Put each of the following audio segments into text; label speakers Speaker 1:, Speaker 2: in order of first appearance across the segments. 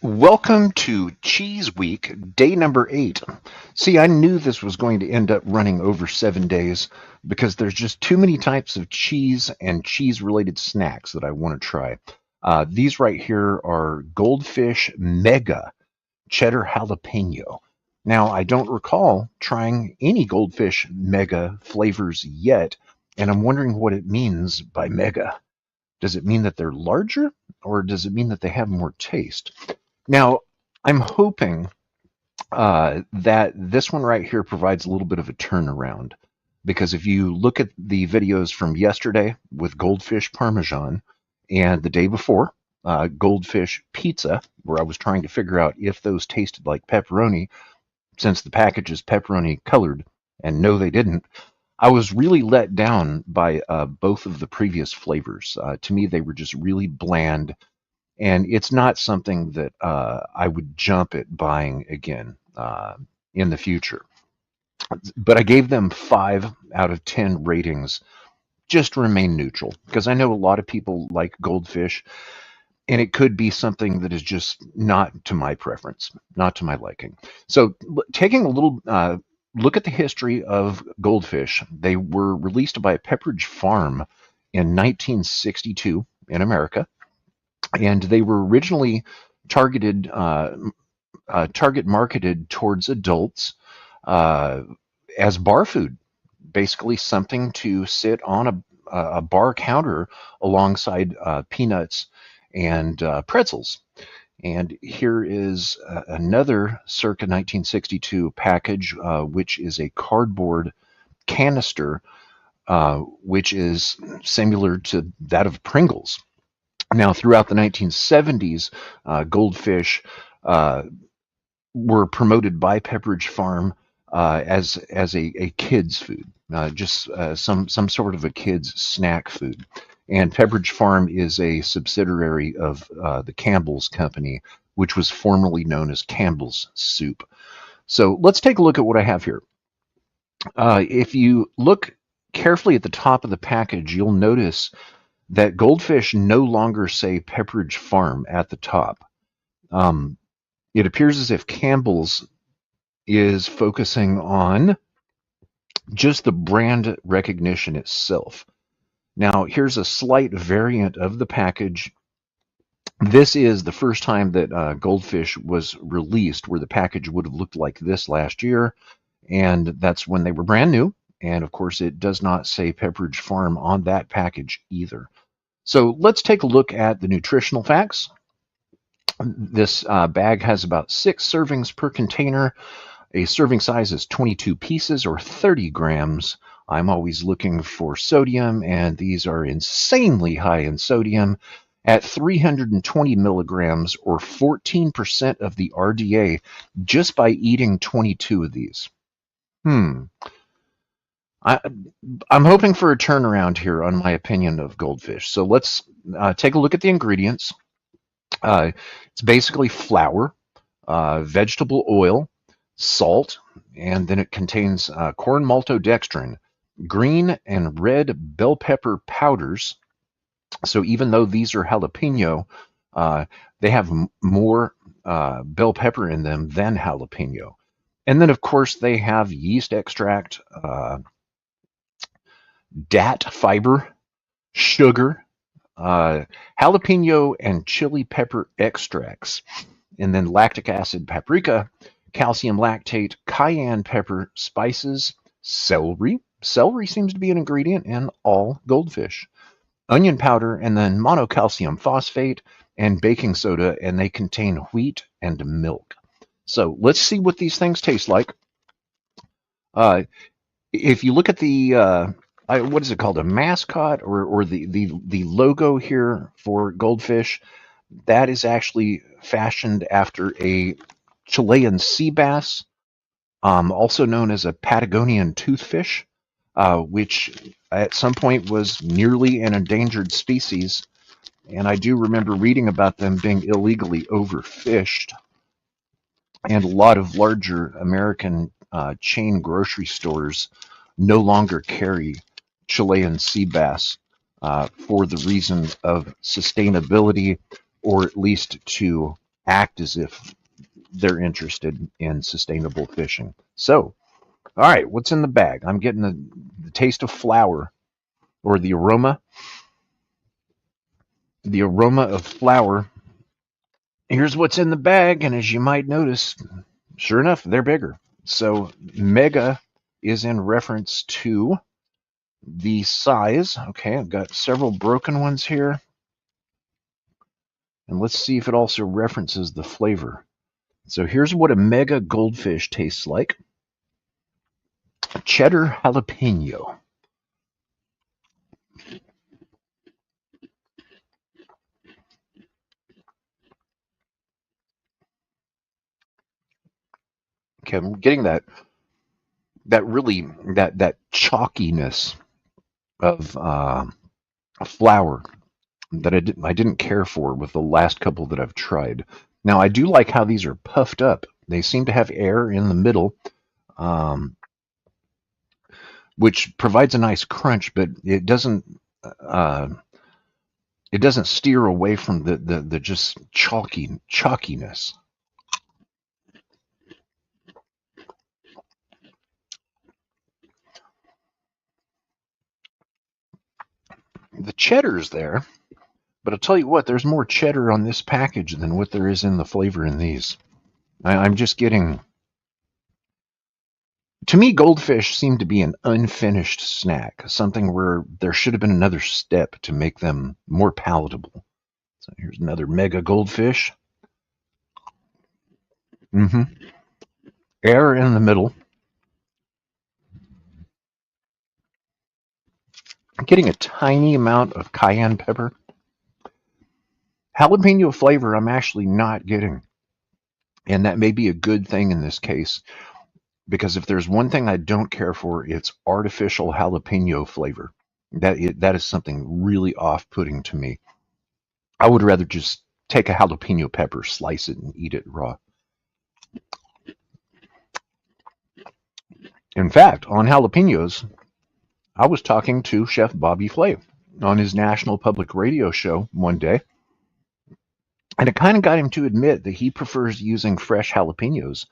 Speaker 1: Welcome to Cheese Week, day number 8. See, I knew this was going to end up running over 7 days because there's just too many types of cheese and cheese-related snacks that I want to try. These right here are Goldfish Mega Cheddar Jalapeno. Now, I don't recall trying any Goldfish Mega flavors yet, and I'm wondering what it means by mega. Does it mean that they're larger, or does it mean that they have more taste? Now, I'm hoping that this one right here provides a little bit of a turnaround because if you look at the videos from yesterday with Goldfish Parmesan and the day before, Goldfish Pizza, where I was trying to figure out if those tasted like pepperoni, since the package is pepperoni colored, and no, they didn't. I was really let down by both of the previous flavors. To me, they were just really bland, and it's not something that I would jump at buying again in the future. But I gave them 5 out of 10 ratings just to remain neutral because I know a lot of people like Goldfish, and it could be something that is just not to my preference, not to my liking. So, taking a little look at the history of Goldfish, they were released by Pepperidge Farm in 1962 in America, and they were originally targeted target marketed towards adults uh, as bar food, basically something to sit on a bar counter alongside peanuts and pretzels. And here is another circa 1962 package, which is a cardboard canister, which is similar to that of Pringles. Now, throughout the 1970s, Goldfish uh, were promoted by Pepperidge Farm as a kids food, just some sort of a kids snack food. And Pepperidge Farm is a subsidiary of the Campbell's Company, which was formerly known as Campbell's Soup. So let's take a look at what I have here. If you look carefully at the top of the package, you'll notice that Goldfish no longer say Pepperidge Farm at the top. Um, it appears as if Campbell's is focusing on just the brand recognition itself. Now, here's a slight variant of the package. This is the first time that Goldfish was released, where the package would have looked like this last year, and that's when they were brand new. And of course, it does not say Pepperidge Farm on that package either. So let's take a look at the nutritional facts. This bag has about 6 servings per container. A serving size is 22 pieces or 30 grams. I'm always looking for sodium, and these are insanely high in sodium at 320 milligrams or 14% of the RDA just by eating 22 of these. I, I'm hoping for a turnaround here on my opinion of Goldfish. So let's take a look at the ingredients. It's basically flour, vegetable oil, salt, and then it contains corn maltodextrin, green and red bell pepper powders. So even though these are jalapeno, they have more bell pepper in them than jalapeno. And then, of course, they have yeast extract, DAT fiber, sugar, jalapeno and chili pepper extracts, and then lactic acid, paprika, calcium lactate, cayenne pepper, spices, celery. Celery seems to be an ingredient in all Goldfish. Onion powder, and then monocalcium phosphate and baking soda, and they contain wheat and milk. So let's see what these things taste like. If you look at the what is it called, a mascot or the logo here for Goldfish, that is actually fashioned after a Chilean sea bass, also known as a Patagonian toothfish, which at some point was nearly an endangered species. And I do remember reading about them being illegally overfished. And a lot of larger American chain grocery stores no longer carry Chilean sea bass for the reason of sustainability, or at least to act as if they're interested in sustainable fishing. So, all right, what's in the bag? I'm getting the taste of flour, or the aroma of flour. Here's what's in the bag, and as you might notice, sure enough, they're bigger. So mega is in reference to the size. Okay, I've got several broken ones here. And let's see if it also references the flavor. So here's what a mega goldfish tastes like. Cheddar jalapeno. Okay, I'm getting that chalkiness of flour that I didn't care for with the last couple that I've tried. Now I do like how these are puffed up. They seem to have air in the middle, um, which provides a nice crunch, but uh, it doesn't steer away from the just chalkiness. The cheddar's there, but I'll tell you what, there's more cheddar on this package than what there is in the flavor in these. I'm just getting. To me, goldfish seem to be an unfinished snack, something where there should have been another step to make them more palatable. So here's another mega goldfish. Mm-hmm. Air in the middle. I'm getting a tiny amount of cayenne pepper. Jalapeno flavor, I'm actually not getting. And that may be a good thing in this case, because if there's one thing I don't care for, it's artificial jalapeno flavor. That is something really off-putting to me. I would rather just take a jalapeno pepper, slice it, and eat it raw. In fact, on jalapenos, I was talking to Chef Bobby Flay on his national public radio show one day, and it kind of got him to admit that he prefers using fresh jalapenos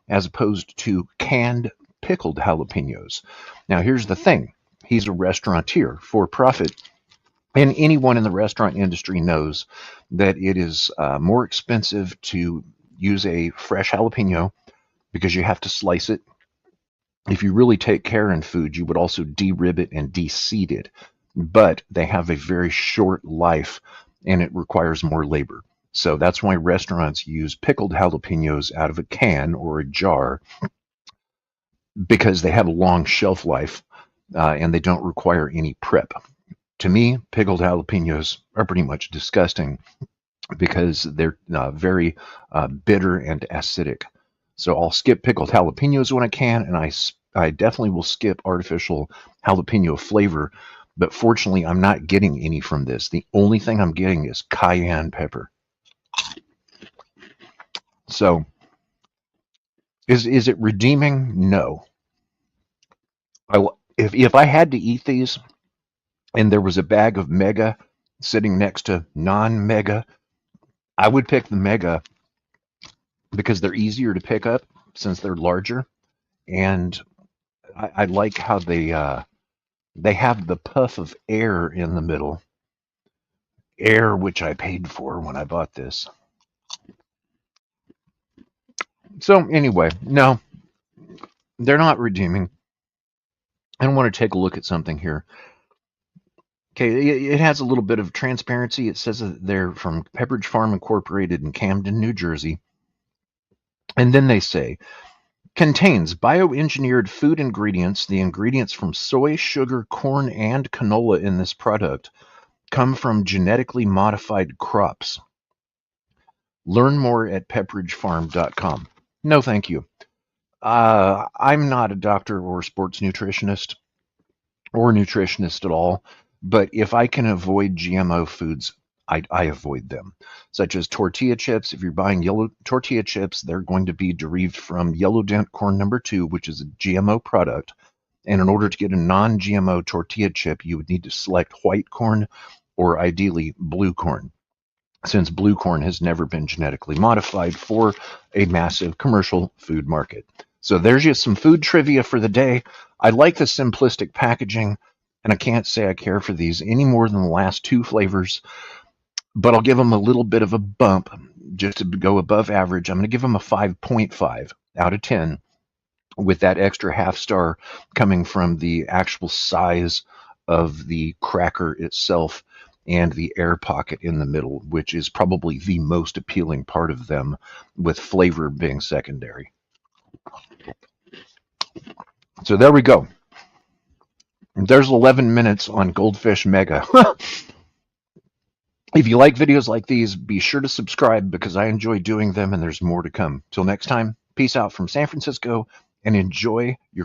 Speaker 1: as opposed to canned pickled jalapenos. Now, here's the thing. He's a restaurateur for profit, and anyone in the restaurant industry knows that it is more expensive to use a fresh jalapeno because you have to slice it. If you really take care in food, you would also de-rib it and de-seed it. But they have a very short life and it requires more labor. So that's why restaurants use pickled jalapenos out of a can or a jar because they have a long shelf life and they don't require any prep. To me, pickled jalapenos are pretty much disgusting because they're very bitter and acidic. So I'll skip pickled jalapenos when I can, and I definitely will skip artificial jalapeno flavor. But fortunately, I'm not getting any from this. The only thing I'm getting is cayenne pepper. So is it redeeming? No. If I had to eat these and there was a bag of mega sitting next to non-mega, I would pick the mega because they're easier to pick up since they're larger, and I like how they have the puff of air in the middle, air which I paid for when I bought this. So anyway, no, they're not redeeming. I want to take a look at something here. Okay, it has a little bit of transparency. It says that they're from Pepperidge Farm Incorporated in Camden, New Jersey. And then they say, contains bioengineered food ingredients. The ingredients from soy, sugar, corn, and canola in this product come from genetically modified crops. Learn more at pepperidgefarm.com. No, thank you. I'm not a doctor or sports nutritionist or nutritionist at all, but if I can avoid GMO foods, I avoid them, such as tortilla chips. If you're buying yellow tortilla chips, they're going to be derived from yellow dent corn number 2, which is a GMO product. And in order to get a non-GMO tortilla chip, you would need to select white corn or ideally blue corn. since blue corn has never been genetically modified for a massive commercial food market. So there's just some food trivia for the day. I like the simplistic packaging, and I can't say I care for these any more than the last two flavors, but I'll give them a little bit of a bump just to go above average. I'm going to give them a 5.5 out of 10, with that extra half star coming from the actual size of the cracker itself and the air pocket in the middle, which is probably the most appealing part of them, with flavor being secondary. So there we go. There's 11 minutes on Goldfish Mega. If you like videos like these, be sure to subscribe because I enjoy doing them and there's more to come. Till next time, peace out from San Francisco and enjoy your